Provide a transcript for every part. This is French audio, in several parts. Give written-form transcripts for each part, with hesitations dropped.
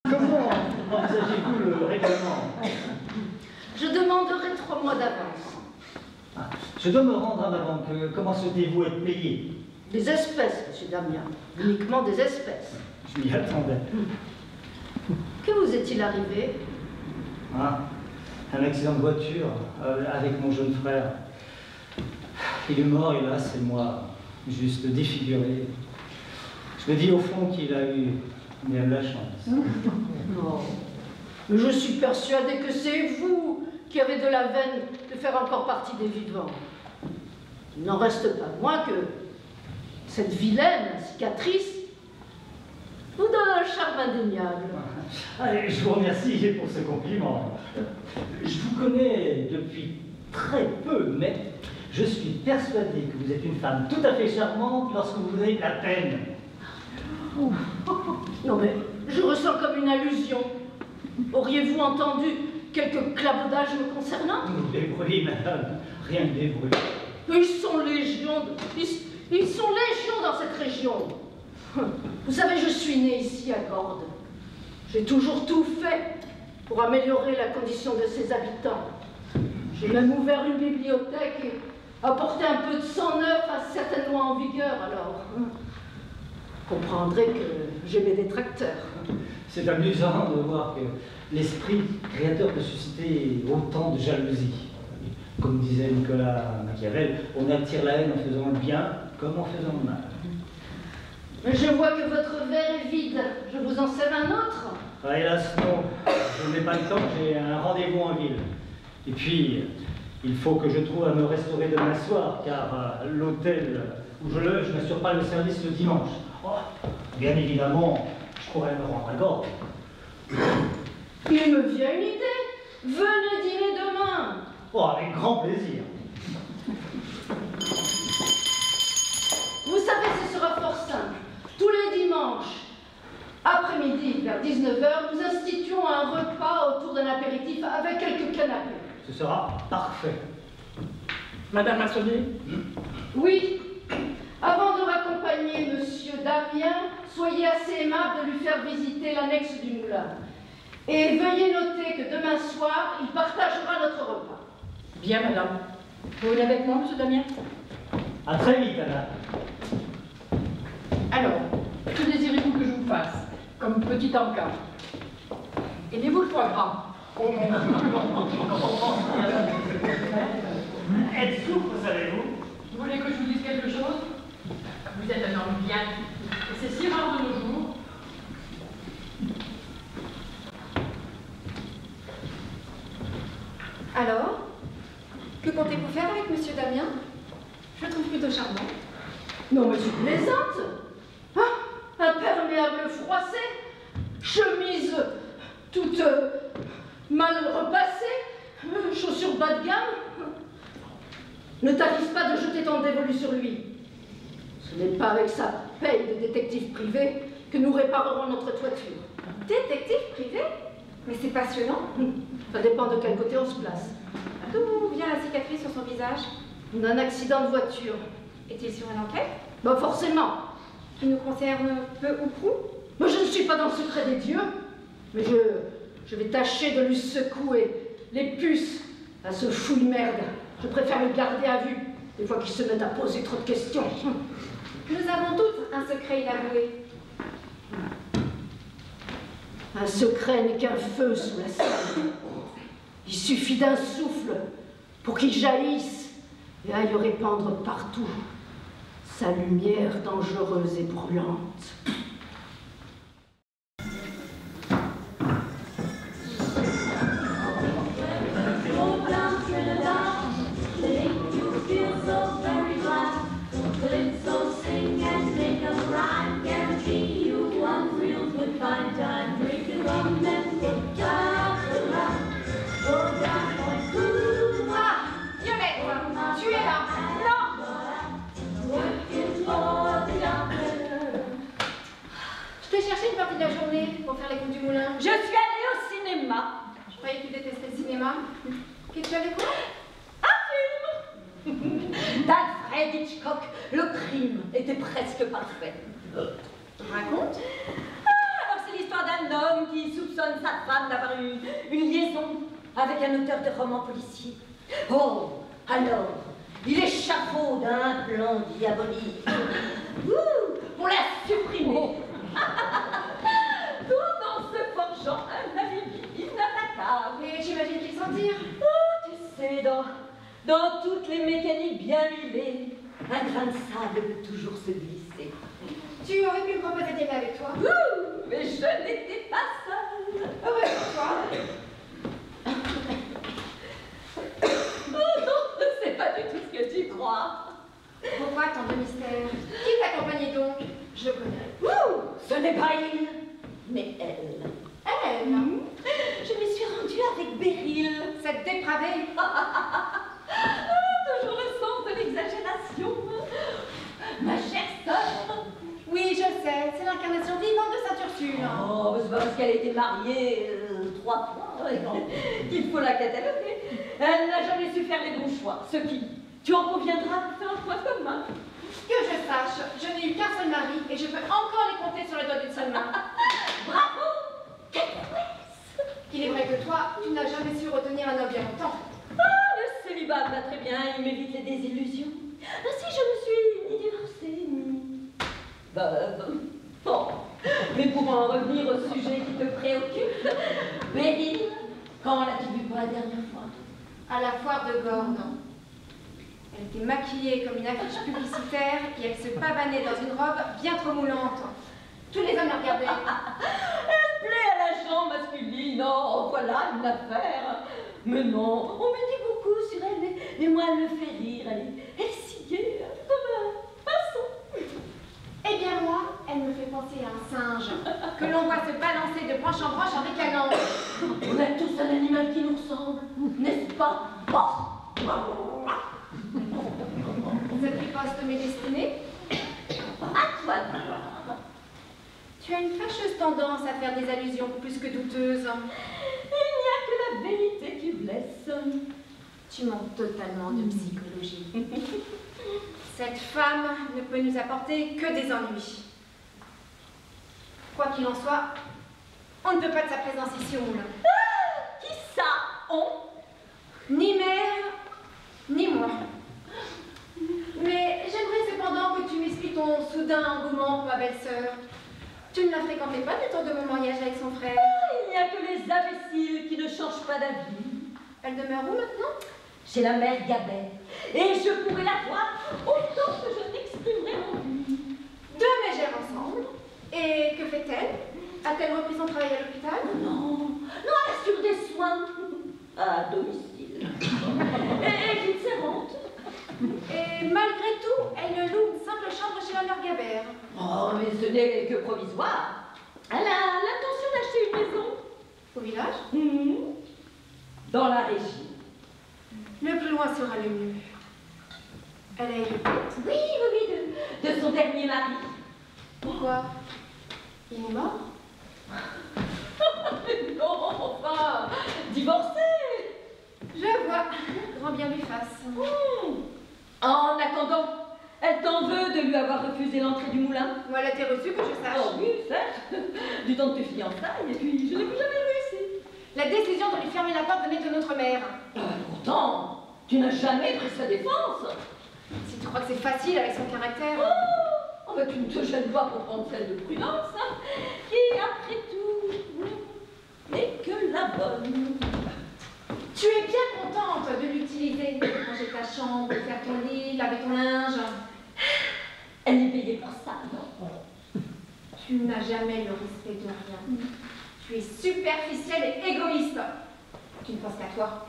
Comment envisagez-vous le règlement? Je demanderai 3 mois d'avance. Ah, je dois me rendre à ma banque. Comment souhaitez-vous être payé? Des espèces, monsieur Damien. Uniquement des espèces. Je m'y attendais. Que vous est-il arrivé? Ah, un accident de voiture avec mon jeune frère. Il est mort, hélas, et moi, juste défiguré. Je me dis au fond qu'il a eu bien de la chance. Non. Mais je suis persuadée que c'est vous qui avez de la veine de faire encore partie des vivants. Il n'en reste pas moins que cette vilaine cicatrice vous donne un charme indéniable. Allez, je vous remercie pour ce compliment. Je vous connais depuis très peu, mais je suis persuadé que vous êtes une femme tout à fait charmante lorsque vous avez de la peine. Non mais, je ressens comme une allusion. Auriez-vous entendu quelques clabaudages me concernant? Des bruits, madame, rien que des bruits. Ils sont légion, ils sont légion dans cette région. Vous savez, je suis née ici à Gordes. J'ai toujours tout fait pour améliorer la condition de ses habitants. J'ai même ouvert une bibliothèque et apporté un peu de sang neuf à certaines lois en vigueur, alors vous comprendrez que j'ai mes détracteurs. C'est amusant de voir que l'esprit créateur peut susciter autant de jalousie. Comme disait Nicolas Machiavel, on attire la haine en faisant le bien comme en faisant le mal. Je vois que votre verre est vide. Je vous en sers un autre? Ah, hélas, non. Je n'ai pas le temps, j'ai un rendez-vous en ville. Et puis, il faut que je trouve à me restaurer demain soir, car l'hôtel où je loge n'assure pas le service le dimanche. Oh, bien évidemment, je pourrais me rendre à Gordes. Il me vient une idée. Venez dîner demain. Oh, avec grand plaisir. Vous savez, ce sera fort simple. Tous les dimanches, après-midi, vers 19h, nous instituons un repas autour d'un apéritif avec quelques canapés. Ce sera parfait. Madame Massonnier? Oui. Avant de raccompagner Monsieur Damien, soyez assez aimable de lui faire visiter l'annexe du moulin. Et veuillez noter que demain soir, il partagera notre repas. Bien, madame. Vous venez avec moi, monsieur Damien? À très vite, Anna. Alors, que désirez-vous que je vous fasse, comme petit encas? Aimez-vous le foie gras? Êtes souple, savez-vous? Vous voulez que je vous dise quelque chose? Vous êtes un homme bien, et c'est si rare de nos jours. Alors, que comptez-vous faire avec monsieur Damien? Je le trouve plutôt charmant. Non, mais tu plaisantes. Hein? Imperméable froissé, chemise toute mal repassée, chaussures bas de gamme. Ne t'avise pas de jeter ton dévolu sur lui. Ce n'est pas avec sa paye de détective privé que nous réparerons notre toiture. Détective privé? Mais c'est passionnant. Ça dépend de quel côté on se place. D'où vient la cicatrice sur son visage? D'un accident de voiture. Est-il sur une enquête? Bah forcément. Qui nous concerne peu ou prou? Moi, je ne suis pas dans le secret des dieux, mais je vais tâcher de lui secouer les puces à ce fouille-merde. Je préfère le garder à vue, des fois qu'il se met à poser trop de questions. Nous avons toutes un secret inavoué. Un secret n'est qu'un feu sous la selle. Il suffit d'un souffle pour qu'il jaillisse et aille répandre partout sa lumière dangereuse et brûlante. Pour faire les coups du moulin. Je suis allée au cinéma. Je croyais que tu détestais le cinéma. Qu'est-ce que tu avais quoi? Un film d'Alfred Hitchcock. Le crime était presque parfait. Raconte. Alors c'est l'histoire d'un homme qui souffre soupçonne sa femme d'avoir eu une liaison avec un auteur de romans policiers. Oh, alors, il échafaude un plan diabolique pour la supprimer. Tout en se forgeant un alibi inattaquable. Et j'imagine qu'il s'en tire. Oh, tu sais, dans toutes les mécaniques bien huilées, un grain de sable peut toujours se glisser. Tu aurais pu me proposer d'aimer avec toi. Mais je n'étais pas seule. Heureuse pour toi. Oh non, c'est pas du tout ce que tu crois. Pourquoi tant de mystère? Qui t'accompagnait donc? Je le connais. Ce n'est pas il, mais elle. Elle? Je m'y suis rendue avec Beryl. Cette dépravée. Toujours le sens de l'exagération. Ma chère sœur. Oui, je sais, c'est l'incarnation vivante de Sainte Ursule. Oh, c'est pas parce qu'elle a été mariée 3 fois qu'il faut la cataloguer. Elle n'a jamais su faire les bons choix. Ce qui, tu en conviendras, fait un choix commun. Que je sache, je n'ai eu qu'un seul mari et je peux encore les compter sur les doigts d'une seule main. Bravo! Quelle prouesse! Il est vrai que toi, tu n'as jamais su retenir un homme bien longtemps. Ah, le célibat va très bien, il m'évite les désillusions. Ainsi, je ne suis ni divorcée, ni veuve. Bon, mais pour en revenir au sujet qui te préoccupe, Beryl, quand l'as-tu vue pour la dernière fois? À la foire de Gordes. Elle était maquillée comme une affiche publicitaire et elle se pavanait dans une robe bien trop moulante. Tous les hommes la regardaient. Elle plaît à la chambre masculine, oh, voilà une affaire. Mais non, on me dit beaucoup sur elle, mais moi elle me fait rire, elle est si gaie, comme un poisson. Eh bien moi, elle me fait penser à un singe que l'on voit se balancer de branche en branche en ricanant. On a tous un animal qui nous ressemble, n'est-ce pas? Cette riposte de mes destinées. À toi de voir. Tu as une fâcheuse tendance à faire des allusions plus que douteuses. Il n'y a que la vérité qui blesse. Tu manques totalement de psychologie. Cette femme ne peut nous apporter que des ennuis. Quoi qu'il en soit, on ne peut pas de sa présence ici au moulin. Qui ça? On? Ni mère, ni moi. Mais j'aimerais cependant que tu m'expliques ton soudain engouement pour ma belle-sœur. Tu ne la fréquentais pas du temps de mon mariage avec son frère? Il n'y a que les imbéciles qui ne changent pas d'avis. Elle demeure où maintenant? Chez la mère Gabet. Et je pourrais la voir autant que je n'exprimerai mon but. Deux mégères ensemble. Et que fait-elle? A-t-elle repris son travail à l'hôpital? Non, elle assure des soins. À domicile. Et vite servante. Et malgré tout, elle loue une simple chambre chez la mère Gabert. Oh, mais ce n'est que provisoire. Elle a l'intention d'acheter une maison. Au village? Dans la régie. Le plus loin sera le mieux. Elle a hérité? Oui, de son dernier mari. Pourquoi? Il est mort? Non, enfin, divorcé. Je vois. Grand bien lui fasse. En attendant, elle t'en veut de lui avoir refusé l'entrée du moulin? Ou elle a été reçue que je sache. Oh oui, certes. Du temps de tes fiançailles, et puis je n'ai plus jamais réussi. La décision de lui fermer la porte venait de notre mère. Pourtant, tu n'as jamais pris sa défense. Si tu crois que c'est facile avec son caractère. Oh, bah, tu ne te gênes pas pour prendre celle de prudence, hein, qui, après tout, n'est que la bonne. Tu es bien contente de l'utiliser. Ranger ta chambre, faire ton lit, laver ton linge. Elle est payée pour ça, non? Tu n'as jamais le respect de rien. Tu es superficielle et égoïste. Tu ne penses qu'à toi.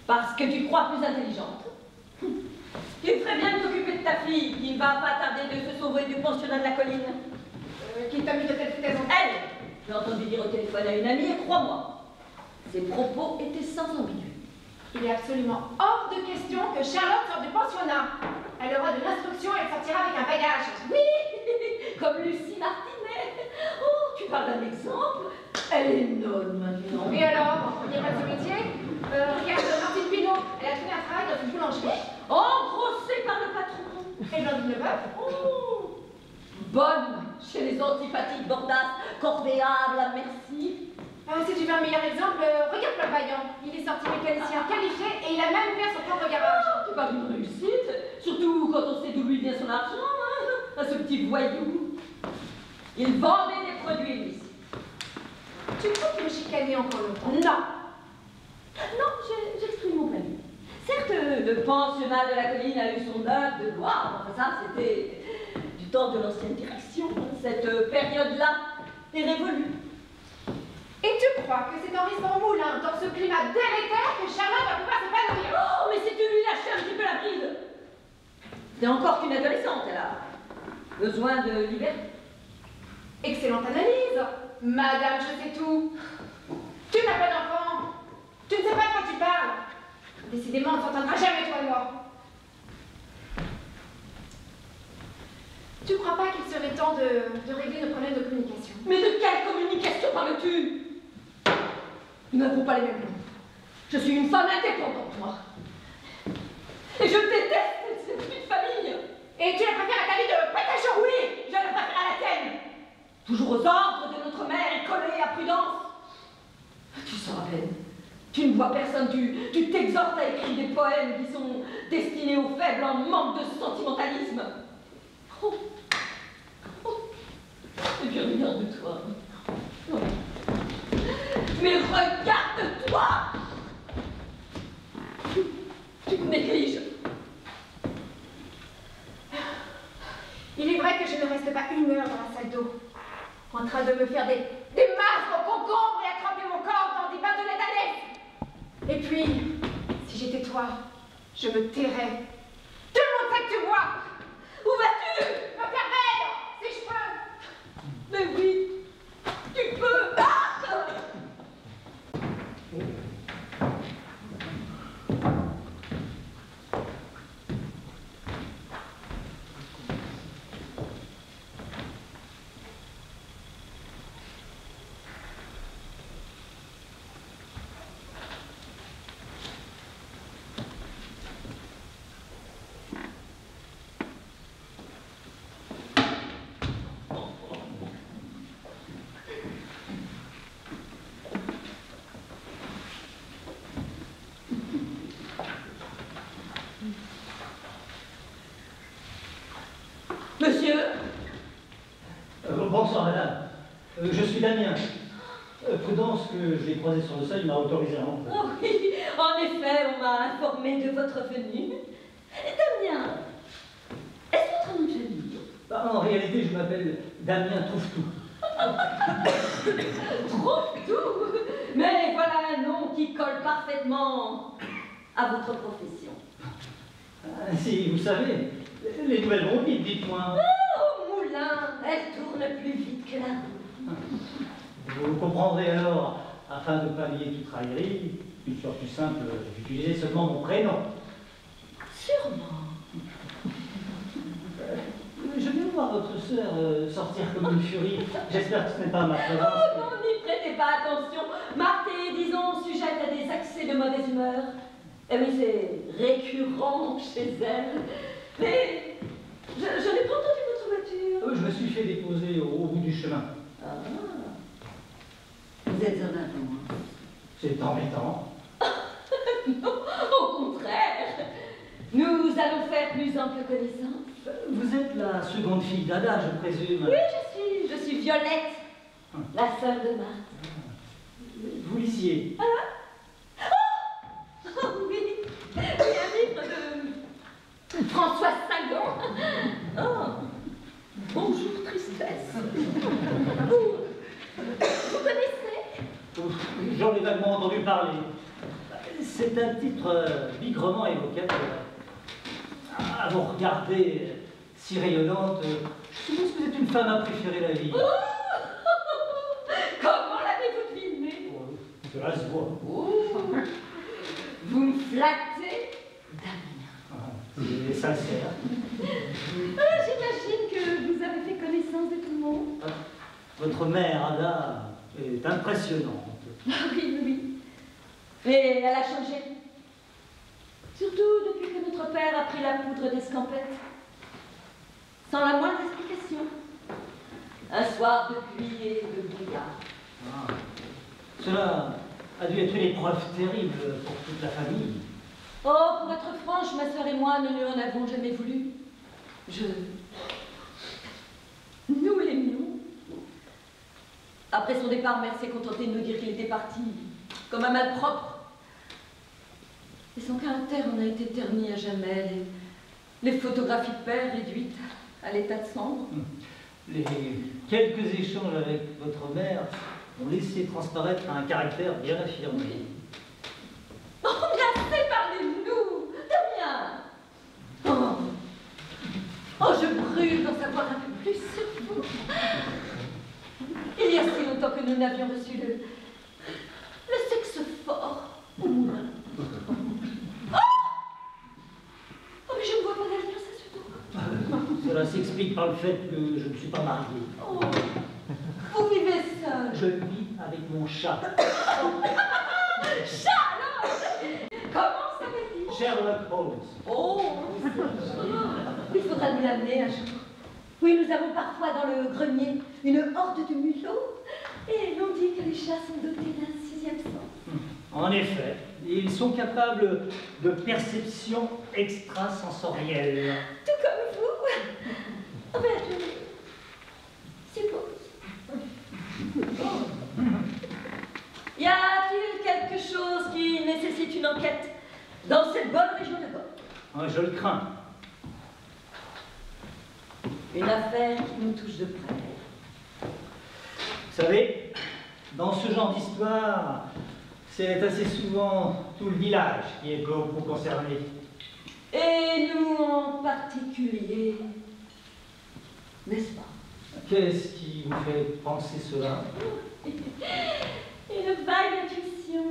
Parce que tu crois plus intelligente. Tu ferais bien de t'occuper de ta fille, qui ne va pas tarder de se sauver du pensionnat de la colline. Qui t'a mis de telles foutaises en Elle! J'ai entendu dire au téléphone à une amie, et crois-moi, ses propos étaient sans ambiguïté. Il est absolument hors de question que Charlotte sorte du pensionnat. Elle aura de l'instruction et elle sortira avec un bagage. Oui, comme Lucie Martinet. Oh, tu parles d'un exemple. Elle est nonne maintenant. Et alors, il n'y a pas de ce métier? Regarde, Martine Pinot, elle a trouvé un travail dans une boulangerie. Engrossée par le patron. Et Blandine Leboeuf. Oh, bonne chez les antipathiques bordasses, corvéables à merci, un meilleur exemple, regarde le vaillant. Il est sorti mécanicien qualifié et il a même ouvert son propre garage. C'est pas une réussite, surtout quand on sait d'où lui vient son argent, hein, à ce petit voyou. Il vendait des produits, lui. Tu crois qu'il me chicanait encore longtemps? Non. Non, j'exprime mon avis. Certes, le pensionnat de la colline a eu son heure de gloire. Enfin, ça, c'était du temps de l'ancienne direction. Cette période-là est révolue. Et tu crois que c'est en restant moulin dans ce climat délétère que Charlotte va pouvoir s'épanouir? Oh, mais si tu lui lâchais un petit peu la prise. C'est encore qu'une adolescente, elle a besoin de liberté. Excellente analyse. Madame, je sais tout. Tu n'as pas d'enfant. Tu ne sais pas de quoi tu parles. Décidément, on ne s'entendra jamais, toi et moi. Tu ne crois pas qu'il serait temps de régler nos problèmes de communication? Mais de quelle communication parles-tu? Nous n'avons pas les mêmes noms. Je suis une femme indépendante, moi. Et je déteste cette vie de famille. Et tu la préfères à ta vie de pétachon? Oui, je la préfère à la tienne. Toujours aux ordres de notre mère et collée à Prudence. Tu sors à peine. Tu ne vois personne, tu t'exhortes à écrire des poèmes qui sont destinés aux faibles en manque de sentimentalisme. Oh. Oh. Et puis regarde-toi. Oh. Mais regarde-toi. Tu me négliges. Il est vrai que je ne reste pas une heure dans la salle d'eau, en train de me faire des masques au concombre et à tremper mon corps dans des bains de lait d'année. Et puis, si j'étais toi, je me tairais. Tout le monde sait que tu bois. Où vas-tu? Me faire belle, si je peux. Mais oui, tu peux. Ah! Monsieur? Bonsoir, madame. Je suis Damien. Prudence, que je l'ai croisé sur le seuil, m'a autorisé à entrer. Oh oui, en effet, on m'a informé de votre venue. Damien, est-ce votre nom de famille? Bah, en réalité, je m'appelle Damien Trouve-Tout. Trouve tout. Mais voilà un nom qui colle parfaitement à votre profession. Si, vous savez, les nouvelles vont vite, dites-moi. Oh, moulin, elle tourne plus vite que la roue. Vous comprendrez alors, afin de pallier toute raillerie, une soit plus simple, j'utilisais seulement mon prénom. Sûrement. Je viens voir votre sœur sortir comme une furie. J'espère que ce n'est pas ma présence. Oh non, n'y prêtez pas attention. Marthe est, disons, sujette à des accès de mauvaise humeur. Eh oui, c'est récurrent chez elle. Mais je n'ai pas entendu votre voiture. Je me suis fait déposer au bout du chemin. Ah. Vous êtes en avance. C'est embêtant. Non, au contraire. Nous allons faire plus ample connaissance. Vous êtes la seconde fille d'Ada, je présume. Oui, je suis Violette, la sœur de Marthe. Vous lisiez. Oh oui, un livre de François Sagan. Oh, bonjour tristesse. Vous connaissez? J'en ai vaguement entendu parler. C'est un titre bigrement évocateur. À vous regarder si rayonnante, je suppose que vous êtes une femme à préférer la vie. Oh, comment l'avez-vous deviné? Cela se voit. Oh, vous me flattez, Damien. C'est sincère. J'imagine que vous avez fait connaissance de tout le monde. Votre mère, Ada, est impressionnante. Ah oui, oui. Mais elle a changé. Surtout depuis que notre père a pris la poudre d'escampette. Sans la moindre explication. Un soir de pluie et de brouillard. Cela a dû être une épreuve terrible pour toute la famille. Oh, pour être franche, ma sœur et moi ne lui en avons jamais voulu. Nous l'aimions. Après son départ, mère s'est contentée de nous dire qu'il était parti comme un malpropre. Et son caractère en a été terni à jamais. Les photographies de père réduites à l'état de cendre. Les quelques échanges avec votre mère ont laissé transparaître un caractère bien affirmé. Oui. Oh, mais assez parlé de nous, Damien. Oh, je brûle d'en savoir un peu plus sur vous. Il y a si longtemps que nous n'avions reçu le sexe fort au moulin. Oh, mais je ne vois pas d'avenir, ça se doit. Cela s'explique par le fait que je ne suis pas marié. Oh, vous vivez seul. Je vis avec mon chat. Chat, alors? Comment s'appelle-t-il? Sherlock Holmes. Oh, il faudra nous l'amener un jour. Oui, nous avons parfois dans le grenier une horde de mulots, et l'on dit que les chats sont dotés d'un sixième sens. En effet, ils sont capables de perception extrasensorielle. Tout comme vous. Oh, ben, je suppose. Y a-t-il quelque chose qui nécessite une enquête dans cette bonne région de Gordes? Je le crains. Une affaire qui nous touche de près. Vous savez, dans ce genre d'histoire, c'est assez souvent tout le village qui est beaucoup concerné. Et nous en particulier, n'est-ce pas? Qu'est-ce qui vous fait penser cela? Une vague intuition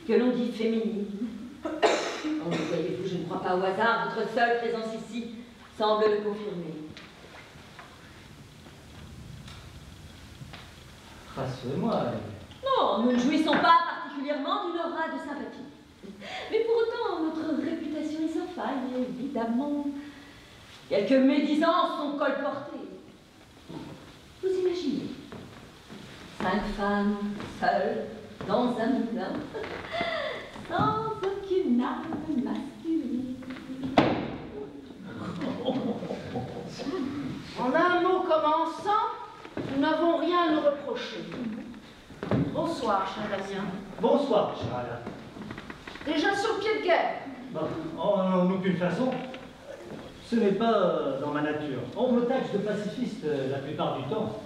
que l'on dit féminine. Oh, voyez-vous, je ne crois pas au hasard, votre seule présence ici semble le confirmer. Rassurez-moi. Non, nous ne jouissons pas particulièrement d'une aura de sympathie. Mais pour autant, notre réputation est sans faille, évidemment. Quelques médisances sont colportées. Vous imaginez 5 femmes seules dans un moulin, sans aucune âme masculine. En un mot commençant, nous n'avons rien à nous reprocher. Bonsoir, cher Damien. Bonsoir, cher Alain. Déjà sur pied de guerre. Bon, en aucune façon. Ce n'est pas dans ma nature. On me taxe de pacifiste la plupart du temps.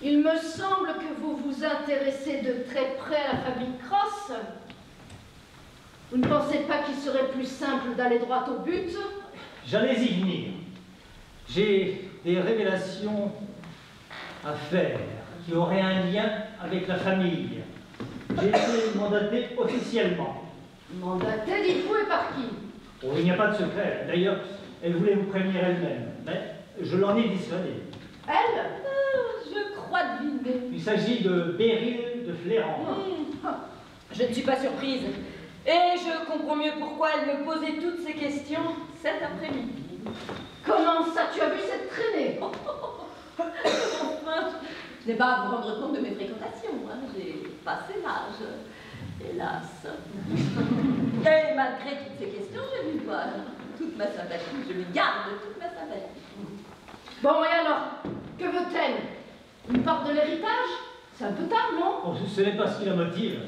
Il me semble que vous vous intéressez de très près à la famille Cross. Vous ne pensez pas qu'il serait plus simple d'aller droit au but? J'allais y venir. J'ai des révélations à faire qui auraient un lien avec la famille. J'ai été mandaté officiellement. Mandaté, dites-vous, et par qui? Oh, il n'y a pas de secret. D'ailleurs, elle voulait vous prévenir elle-même. Mais je l'en ai dissuadé. Elle? Je crois deviner. Il s'agit de Beryl de Fléran. Je ne suis pas surprise. Et je comprends mieux pourquoi elle me posait toutes ces questions cet après-midi. Comment ça, tu as vu cette traînée? Enfin, je n'ai pas à vous rendre compte de mes fréquentations. Hein. J'ai passé l'âge, hélas. Et malgré toutes ces questions, je lui dois toute ma sympathie. Je lui garde toute ma sympathie. Bon, et alors? Que veut-elle? Une part de l'héritage? C'est un peu tard, non? Oh, ce n'est pas ce qui la motive.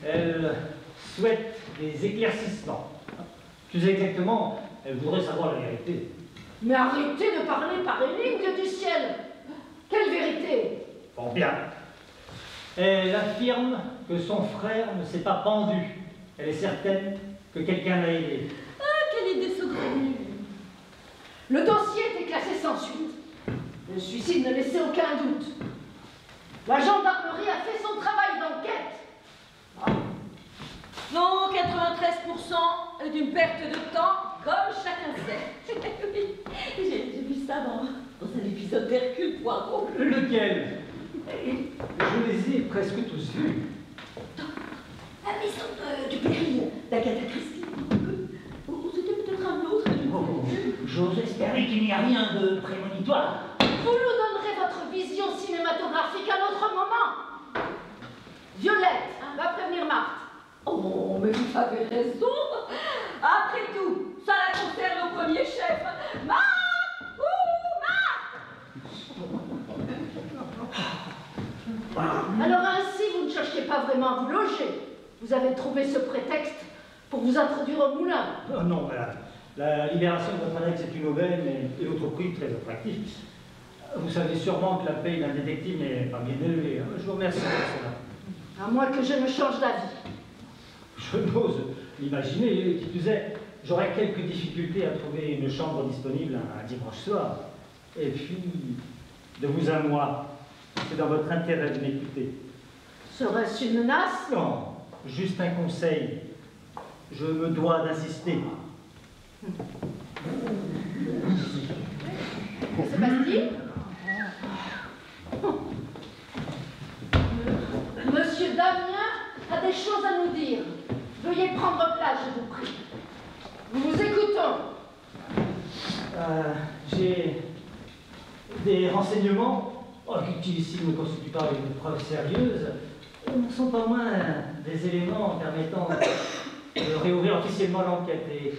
Elle souhaite des éclaircissements. Plus exactement, elle voudrait savoir la vérité. Mais arrêtez de parler par énigme, Dieu du ciel! Quelle vérité? Bon, bien. Elle affirme que son frère ne s'est pas pendu. Elle est certaine que quelqu'un l'a aidé. Ah, quelle idée saugrenue! Le dossier était classé sans suite. Le suicide ne laissait aucun doute. La gendarmerie a fait son travail d'enquête. Non, 93% d'une perte de temps, comme chacun sait. Oui, j'ai vu ça dans un épisode d'Hercule Poirot. Lequel? Je les ai presque tous vus. La maison du péril d'Agatha Christie. Ou c'était peut-être un autre. J'ose espérer qu'il n'y a rien de prémonitoire. Vous nous donnerez votre vision cinématographique à un autre moment. Oh, mais vous avez raison. Après tout, ça la concerne au premier chef. Marc ou Marc? Alors ainsi, vous ne cherchez pas vraiment à vous loger. Vous avez trouvé ce prétexte pour vous introduire au moulin. Oh non, la libération de votre Alex est une aubaine et l'autre prix très attractif. Vous savez sûrement que la paye d'un détective n'est pas bien élevée. Je vous remercie pour cela. À moins que je ne change d'avis. Je n'ose l'imaginer. Qui plus est, j'aurais quelques difficultés à trouver une chambre disponible un dimanche soir. Et puis, de vous à moi, c'est dans votre intérêt de m'écouter. Serait-ce une menace? Non, juste un conseil. Je me dois d'insister. Que se passe-t-il? Monsieur Damien a des choses à nous dire. Veuillez prendre place, je vous prie. Nous vous écoutons. J'ai des renseignements qui ici ne constituent pas une preuve sérieuse, ne sont pas moins des éléments permettant de réouvrir officiellement l'enquête. Et